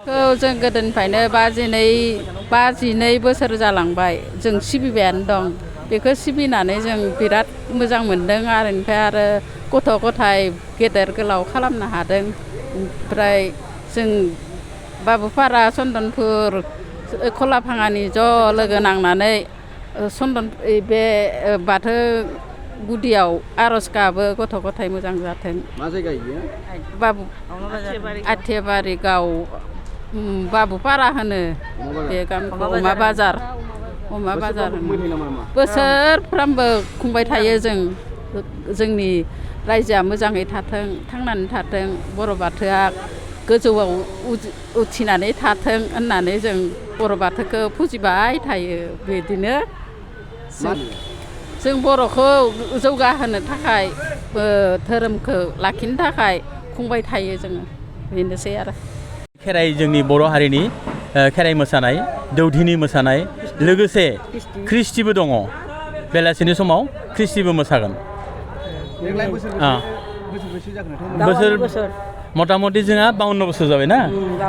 जों गोदोनिफ्रायनो 52 बोसोर जालांबाय जों सिबिबायानो दं बेखौ सिबिनानै जों बिराद मोजां मोनदों आरो ओमफ्राय आरो गथ' गथाय गेदेर गोलाव खालामनो हादों ओमफ्राय जों बाबुपारा चन्दनपुर खलाभाङानि ज' लोगो नांनानै चन्दन बे बाथौ गुदियाव आर'ज गाबो गथ' गथाय मोजां जाथों। मा जायगा इयो? बाबु आथियाबारि गाव बाबुपारा होनो बे गामिखौ अमा बाजार बोसोरफ्रामबो खुंबाय थायो जों जोंनि रायजोआ मोजाङै थाथों थांनानै थाथों बर' बाथौआ गोजौआव उथिनानै थाथों होननानै जों बर' बाथौखौ फुजिबाय थायो बिदिनो जों बर'खौ जौगाहोनो थाखाय धोरोमखौ लाखिनो थाखाय खुंबाय थायो जोङो बेनोसै आरो खेराइ जोंनि बर' हारिनि खेराइ मोसानाय दौदिनि मोसानाय लोगोसे ख्रिस्टिबो दङ बेलासिनि समाव ख्रिस्टिबो मोसागोन बोसोर मथा मथि जोंहा 52 बोसोर जाबाय ना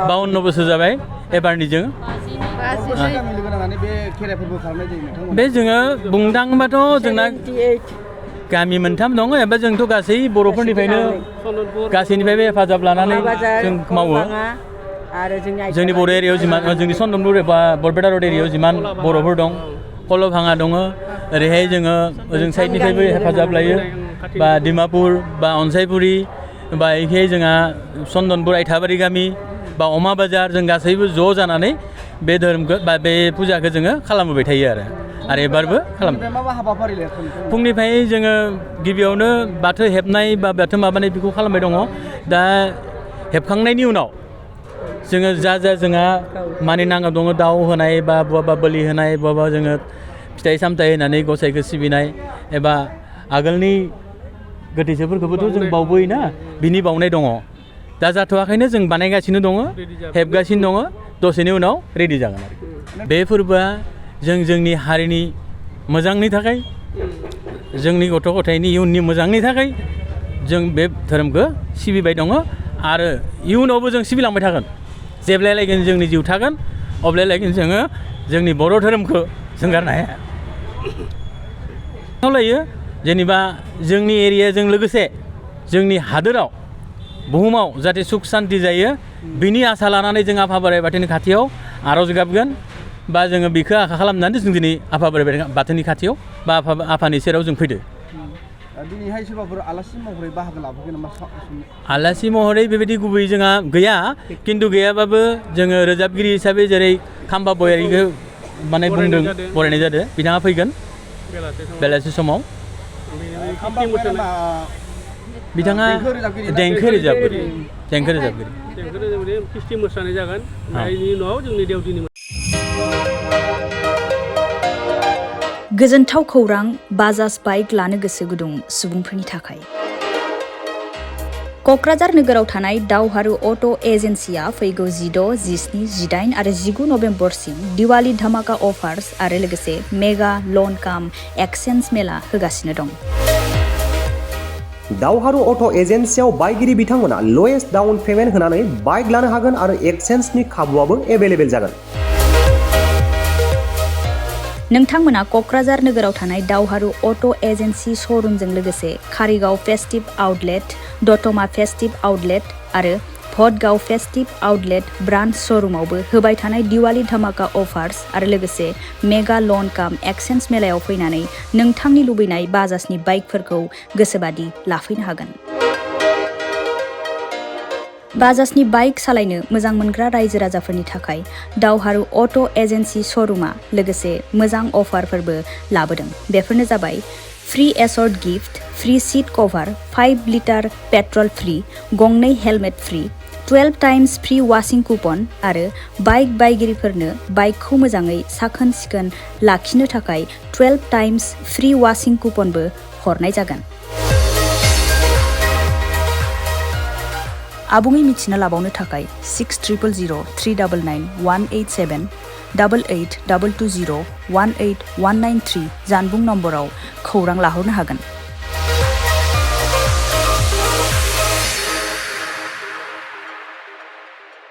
52 बोसोर जाबाय एबारनि जों बे जोङो बुंनो थाङोबाथ' जोंना गामि मोनथाम दङ एबा जोंथ' गासै बर'फोरनिफ्रायनो गासैनिफ्रायबो हेफाजाब लानानै जों मावो जोंनि बर' एरियायाव जिमान जोंनि चन्दनपुर एबा बरपेटा रड एरियायाव जिमान बर'फोर दं खलभाङा दङ ओरैहाय जोङो ओजों साइडनिफ्रायबो हेफाजाब लायो बा डिमापुर बा अनसायपुरि बा एखे जोंहा चन्दनपुर आइथाबारि गामि बा अमा बाजार जों गासैबो ज' जानानै बे धोरोमखौ बा बे फुजाखौ जोङो खालामबोबाय थायो आरो एबारबो खालामो फुंनिफ्राय जोङो गिबियावनो बाथौ हेबनाय बा बाथौ माबानाय बेखौ खालामबाय दङ दा हेबखांनायनि उनाव जोङो जा जोंहा मानिनांगौ दङ दाउ होनाय बा बहाबा बोलि होनाय बहाबा जोङो फिथाइ सामथाइ होनानै गसाइखौ सिबिनाय एबा आगोलनि गोथैसोफोरखौबोथ' जों बावबोयोना बिनि बावनाय दङ दा जाथ'वाखैनो जों बानायगासिनो दङ हेबगासिनो दङ दसेनि उनाव रेडि जागोन आरो बे फोरबोआ जोंनि हारिनि मोजांनि थाखाय जोंनि गथ' गथायनि इयुननि मोजांनि थाखाय जों बे धोरोमखौ सिबिबाय दङ आरो इयुनावबो जों सिबिलांबाय थागोन जेब्लायलागै जोंनि जिउ थागोन अब्लायलागै जोङो जोंनि बर' धोरोमखौ जों गारनो हाया खावलायो जेनेबा जोंनि एरियाजों लोगोसे जोंनि हादोराव बुहुमाव जाहाथे सुख सान्ति जायो बिनि आसा लानानै जों आफा बोराइ बाथौनि खाथियाव आर'ज गाबगोन बा जोङो बेखौ आखा खालामनानै जों दिनै आफा बोराइ बाथौनि खाथियाव बा आफानि सेराव जों फैदो दिनैहाय सोरबाफोर आलासि महरै बाहागो लाफैगोन नामा? आलासि महरै बेबायदि गुबै जोंहा गैया खिन्थु गैयाबाबो जोङो रोजाबगिरि हिसाबै जेरै खाम्बा बयारिखौ माने बुंदों बरायनाय जादों बिथाङा फैगोन बेलासि समाव बिथाङा देंखो रोजाबगिरि ख्रिस्टि मोसानाय जागोन बेनि उनाव जोंनि देवदिनि गोजोनथाव खौरां बाजाज बाइक लानो गोसो गुदुं सुबुंफोरनि थाखाय क'क्राझार नोगोराव थानाय दावहारु अट' एजेन्सिया फैगौ 16, 17, 18 आरो 19 नभेम्बरसिम दिवाली धामाका अफार्स आरो लोगोसे मेगा लन काम एक्सचेन्ज मेला होगासिनो दं दावहारु अट' एजेन्सियाव बायगिरि बिथांमोना लवेस्ट डाउन पेमेन्ट होनानै बाइक लानो हागोन आरो एक्सचेन्जनि खाबुआबो एभेलेबेल जागोन नोंथांमोना क'क्राझार नोगोराव थानाय दावहारु अट' एजेन्सि श'रुमजों लोगोसे कारिगाव फेस्टिभ आउटलेट दतमा फेस्टिभ आउटलेट आरो भटगाव फेस्टिभ आउटलेट ब्रान्च श'रुमावबो होबाय थानाय दिवाली धामाका अफार्स आरो लोगोसे मेगा लन काम एक्सचेन्ज मेलायाव फैनानै नोंथांनि लुबैनाय बाजाजनि बाइकफोरखौ गोसोबादि लाफैनो हागोन बाजाजनि बाइक सालायनो मोजां मोनग्रा रायजो राजाफोरनि थाखाय दावहारु अट' एजेन्सि श'रुमा लोगोसे मोजां अफारफोरबो लाबोदों बेफोरनो जाबाय free assured gift free seat cover 5 litre petrol free गंनै helmet free 12 times free washing coupon आरो बाइक बायगिरिफोरनो बाइकखौ मोजाङै साखोन सिखोन लाखिनो थाखाय 12 टाइम्स फ्री वाशिं कुपनबो हरनाय जागोन आबुङै मिथिना लाबावनो थाखाय 6000399187 8822018193 जानबुं नम्बराव खौरां लाहरनो हागोन